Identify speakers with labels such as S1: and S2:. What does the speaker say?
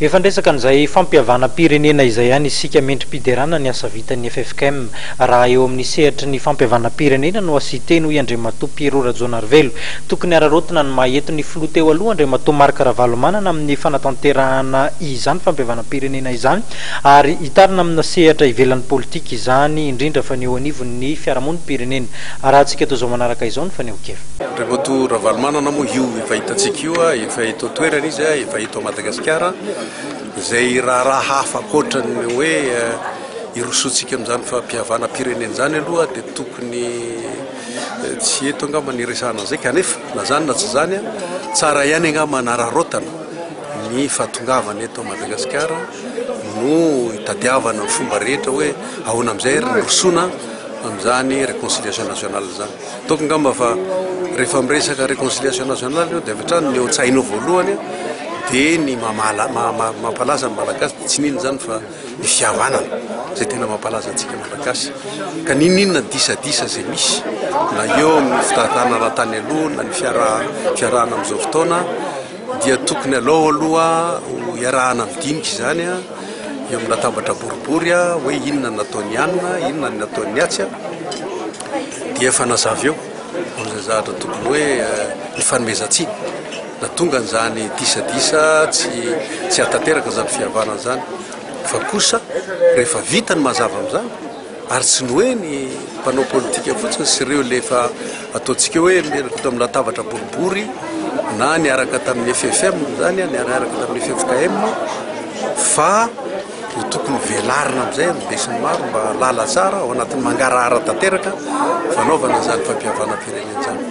S1: Efa ndresaka an'izay fampiavana pirenena izay ihany isika mentrim-piderana ny asa vitan'ny FFKM raha eo amin'ny sehatry ny fampiavana pirenena no asiteny hoy Andriamatoa Pierrot Rajaonarivelo tokony ararotina ny maheto ny filoha teo aloha Andriamatoa Marc Ravalomanana amin'ny fanatanterahana izany fampiavana pirenena izany ary hitarina amina sehatra ivelan'ny politika izany indrindra fa ny eo anivon'ny fiarahamoniny pirenena raha antsika toa zao manaraka izao ny faneho-kevitra.
S2: Andriamatoa Ravalomanana moa io efa hitantsika io efa hita toerana izy efa hita Madagasikara zay raha hafa akoatran'ny hoe irosotsika amin'izany fampiavana pirenena zany aloha dia tokony tsy eto angamba ny resahana zay kanefa na zany na tsy zany tsara ihany angamba nararotana ny fahatongavana eto Madagasikara no hitadiavana ny fomba rehetra hoe ahoana amin'izay rosona amin'izany réconciliation nationale zany. Donc angamba fa rehefa miresaka réconciliation nationale io dia avy hatrany ny eo an-tsainao voalohany dia ny mampalaza ny malagasy tsy ninona zany fa ny fihavanana zay tena mampalaza antsika malagasy ka ninona disadisa zay misy na eo amin'ny fitatana rahatany aloha na ny fiarahana amin'izao fotoana dia tokony aloha iarahana midinika izany eo amin'ny latabatra boribory hoe inona nataony anina inona nataony atsy dia efa nazavy eo amin'izay zahatra tokony hoe ny fanomezantsiny na tonga an'izany disadisa tsy hatateraka zany fihavanana zany fa kosa rehefa vita ny mazava amin'izany ary tsy ny hoe ny mpanao politika fotsiny sy ireo lefa ataontsika hoe miaraka amin'ny latabatra boribory na niaraka tamin'ny FFM zany niaraka tamin'ny FFKM fa tokony velarina amin'izay besin'ny maro mba lala tsara ao anatin'ny mangarahara tanteraka fanaovana zany fampihavana pirenena zany.